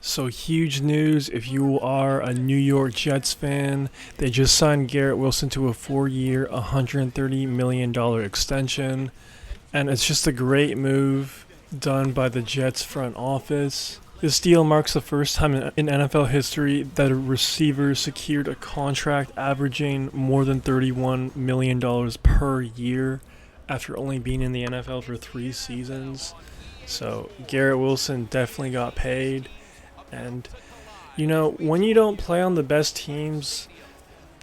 So huge news if you are a New York Jets fan. They just signed Garrett Wilson to a 4-year, $130 million extension. And it's just a great move done by the Jets front office. This deal marks the first time in NFL history that a receiver secured a contract averaging more than $31 million per year after only being in the NFL for 3 seasons. So Garrett Wilson definitely got paid. And, when you don't play on the best teams,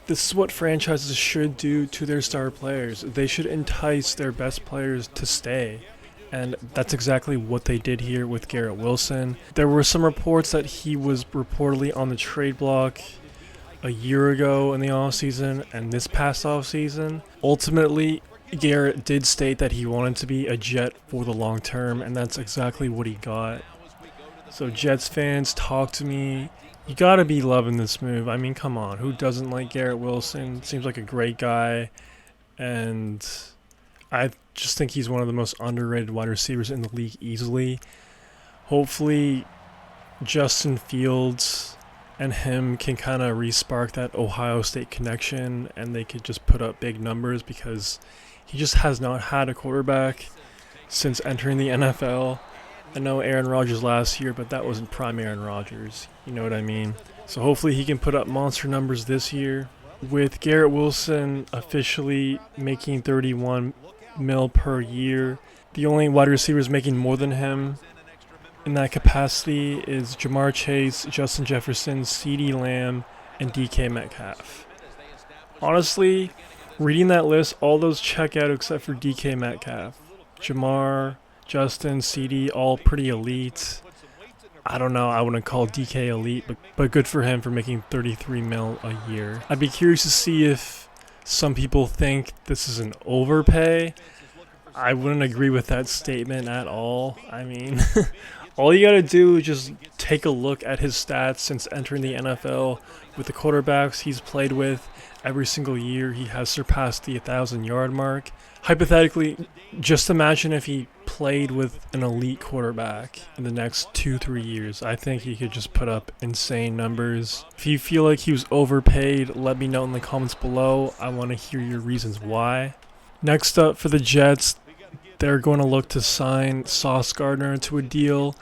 this is what franchises should do to their star players. They should entice their best players to stay. And that's exactly what they did here with Garrett Wilson. There were some reports that he was reportedly on the trade block a year ago in the offseason and this past offseason. Ultimately, Garrett did state that he wanted to be a Jet for the long term, and that's exactly what he got. So Jets fans, talk to me. You gotta be loving this move. I mean, come on. Who doesn't like Garrett Wilson? Seems like a great guy. And I just think he's one of the most underrated wide receivers in the league easily. Hopefully, Justin Fields and him can kind of re-spark that Ohio State connection, and they could just put up big numbers because he just has not had a quarterback since entering the NFL. I know Aaron Rodgers last year, but that wasn't prime Aaron Rodgers. You know what I mean? So hopefully he can put up monster numbers this year. With Garrett Wilson officially making $31 million per year, the only wide receivers making more than him in that capacity is Jamar Chase, Justin Jefferson, CeeDee Lamb, and DK Metcalf. Honestly, reading that list, all those check out except for DK Metcalf. Jamar, Justin, CD, all pretty elite. I don't know, I wouldn't call DK elite, but good for him for making $33 million a year. I'd be curious to see if some people think this is an overpay. I wouldn't agree with that statement at all. I mean, all you gotta do is just take a look at his stats since entering the NFL. With the quarterbacks he's played with, every single year he has surpassed the 1,000-yard mark. Hypothetically, just imagine if he played with an elite quarterback in the next 2-3 years. I think he could just put up insane numbers. If you feel like he was overpaid, let me know in the comments below. I want to hear your reasons why. Next up for the Jets, they're going to look to sign Sauce Gardner to a deal.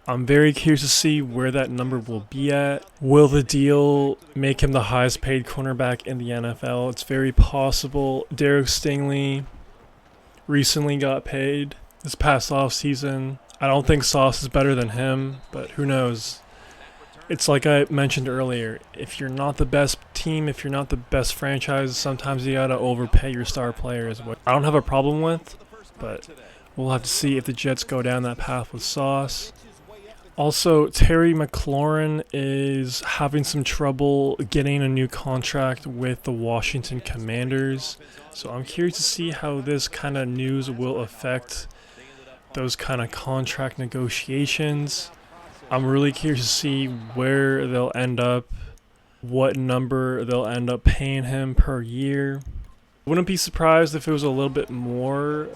I'm very curious to see where that number will be at. Will the deal make him the highest paid cornerback in the NFL? It's very possible. Derek Stingley recently got paid this past offseason. I don't think Sauce is better than him, but who knows? It's like I mentioned earlier. If you're not the best team, if you're not the best franchise, sometimes you gotta overpay your star players, which I don't have a problem with, but we'll have to see if the Jets go down that path with Sauce. Also, Terry McLaurin is having some trouble getting a new contract with the Washington Commanders. So I'm curious to see how this kind of news will affect those kind of contract negotiations. I'm really curious to see where they'll end up, what number they'll end up paying him per year. Wouldn't be surprised if it was a little bit more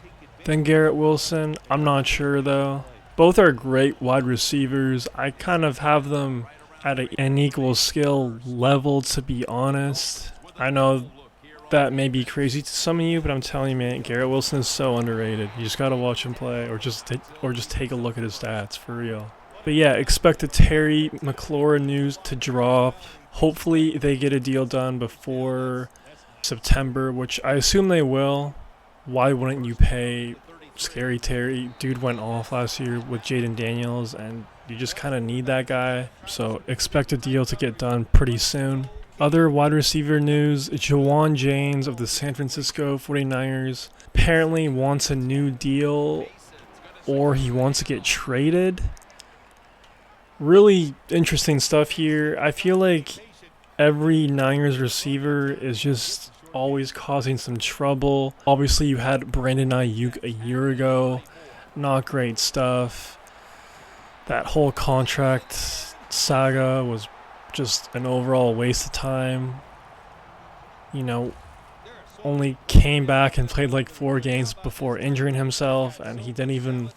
than Garrett Wilson. I'm not sure though. Both are great wide receivers. I kind of have them at an equal skill level, to be honest. I know that may be crazy to some of you, but I'm telling you, man, Garrett Wilson is so underrated. You just gotta watch him play, or just take a look at his stats for real. But yeah, expect the Terry McLaurin news to drop. Hopefully, they get a deal done before September, which I assume they will. Why wouldn't you pay Scary Terry? Dude went off last year with Jaden Daniels, and you just kind of need that guy. So expect a deal to get done pretty soon. Other wide receiver news, Jawan James of the San Francisco 49ers apparently wants a new deal, or he wants to get traded. Really interesting stuff here. I feel like every Niners receiver is just always causing some trouble. Obviously, you had Brandon Ayuk a year ago. Not great stuff. That whole contract saga was just an overall waste of time. Only came back and played like 4 games before injuring himself, and he didn't even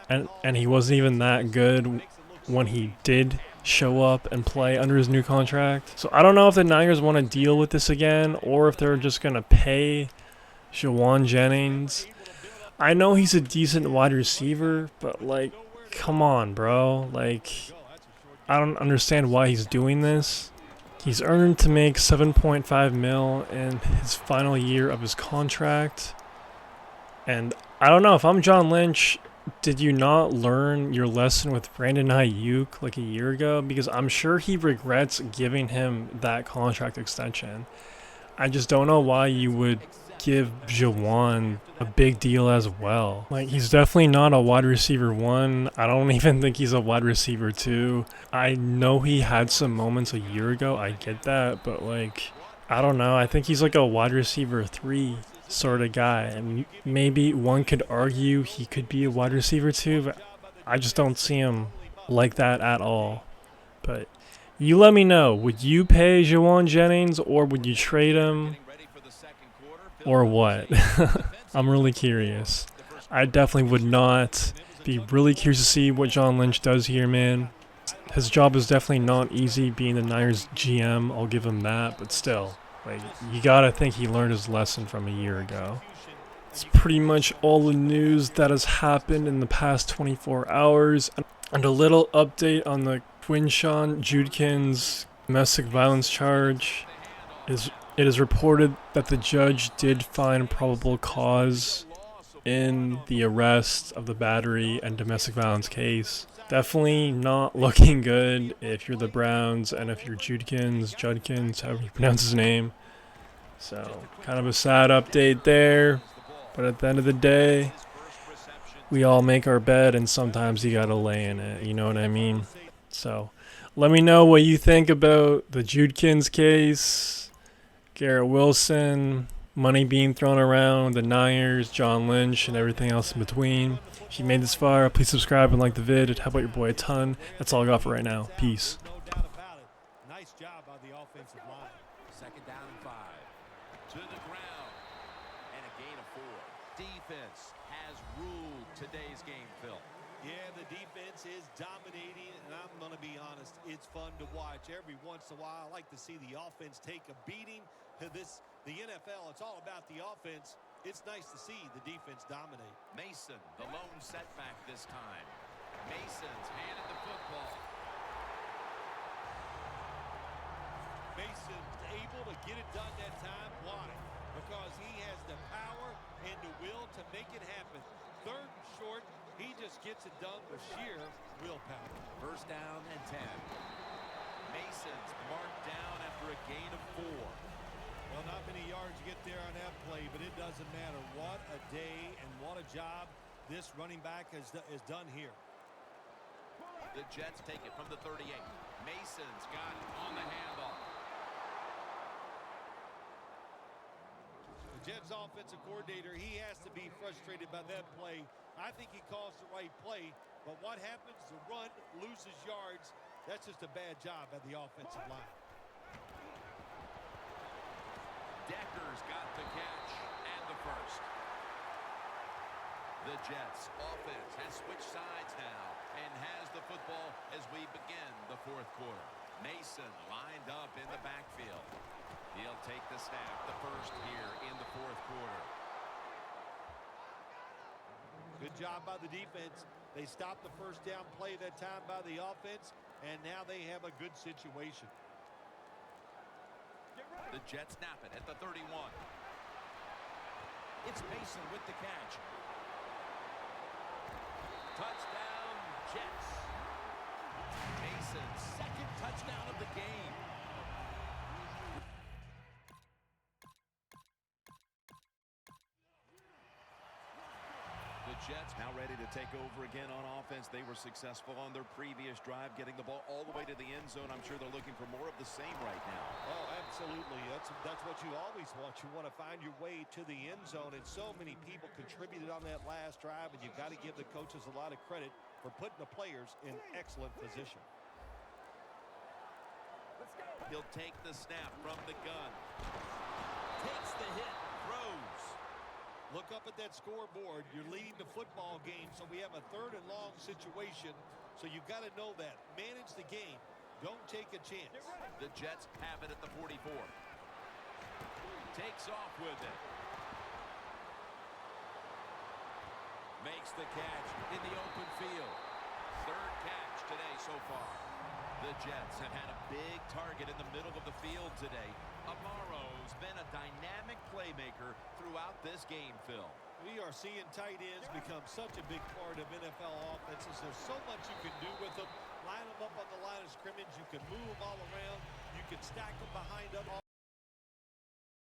and he wasn't even that good when he did show up and play under his new contract. So I don't know if the Niners want to deal with this again or if they're just going to pay Jawan Jennings. I know he's a decent wide receiver, but like, come on, bro. Like, I don't understand why he's doing this. He's earned to make $7.5 million in his final year of his contract. And I don't know, if I'm John Lynch, did you not learn your lesson with Brandon Ayuk like a year ago? Because I'm sure he regrets giving him that contract extension. I just don't know why you would give Jawan a big deal as well. Like, he's definitely not a wide receiver 1. I don't even think he's a wide receiver 2. I know he had some moments a year ago. I get that, but like, I don't know. I think he's like a wide receiver 3 sort of guy. And maybe one could argue he could be a wide receiver 2, but I just don't see him like that at all. But you let me know. Would you pay Jawan Jennings or would you trade him? Or what? I'm really curious. I definitely would not. Be really curious to see what John Lynch does here, man. His job is definitely not easy being the Niners GM. I'll give him that, but still, like, you gotta think he learned his lesson from a year ago. It's pretty much all the news that has happened in the past 24 hours. And a little update on the Quinshon Judkins domestic violence charge. It is reported that the judge did find probable cause in the arrest of the battery and domestic violence case. Definitely not looking good if you're the Browns and if you're Judkins, however you pronounce his name. So, kind of a sad update there. But at the end of the day, we all make our bed and sometimes you gotta lay in it, you know what I mean? So, let me know what you think about the Judkins case, Garrett Wilson, money being thrown around, the Niners, John Lynch, and everything else in between. If you made this far, please subscribe and like the vid. It'd help out your boy a ton. That's all I got for right now. Peace. Nice job by the offensive line. Second down and 5. To the ground. And a gain of 4. Defense has ruled today's game, Phil. Yeah, the defense is dominating, and I'm going to be honest, it's fun to watch. Every once in a while, I like to see the offense take a beating. The NFL, it's all about the offense. It's nice to see the defense dominate. Mason, the lone setback this time. Mason's handed the football. Mason's able to get it done that time. Why? Because he has the power and the will to make it happen. Third and short, he just gets it done with sheer willpower. First down and 10. Mason's marked down after a gain of 4. Well, not many yards to get there on that play, but it doesn't matter. What a day and what a job this running back has done here. The Jets take it from the 38. Mason's got it on the handoff. The Jets offensive coordinator, he has to be frustrated by that play. I think he calls the right play, but what happens? The run loses yards. That's just a bad job by the offensive line. Decker's got the catch and the first. The Jets offense has switched sides now and has the football as we begin the fourth quarter. Mason lined up in the backfield. He'll take the snap, the first here in the fourth quarter. Good job by the defense. They stopped the first down play that time by the offense, and now they have a good situation. The Jets snap it at the 31. It's Mason with the catch. Touchdown, Jets. Mason's second touchdown of the game. The Jets now ready to take over again on offense. They were successful on their previous drive, getting the ball all the way to the end zone. I'm sure they're looking for more of the same right now. Oh, absolutely. That's what you always want. You want to find your way to the end zone, and so many people contributed on that last drive, and you've got to give the coaches a lot of credit for putting the players in excellent position. He'll take the snap from the gun. Takes the hit, throws. Look up at that scoreboard. You're leading the football game, so we have a third and long situation. So you've got to know that. Manage the game. Don't take a chance. The Jets have it at the 44. Takes off with it. Makes the catch in the open field. Third catch today so far. The Jets have had a big target in the middle of the field today. Amaro's been a dynamic playmaker throughout this game, Phil. We are seeing tight ends become such a big part of NFL offenses. There's so much you can do with them. Line them up on the line of scrimmage. You can move them all around. You can stack them behind other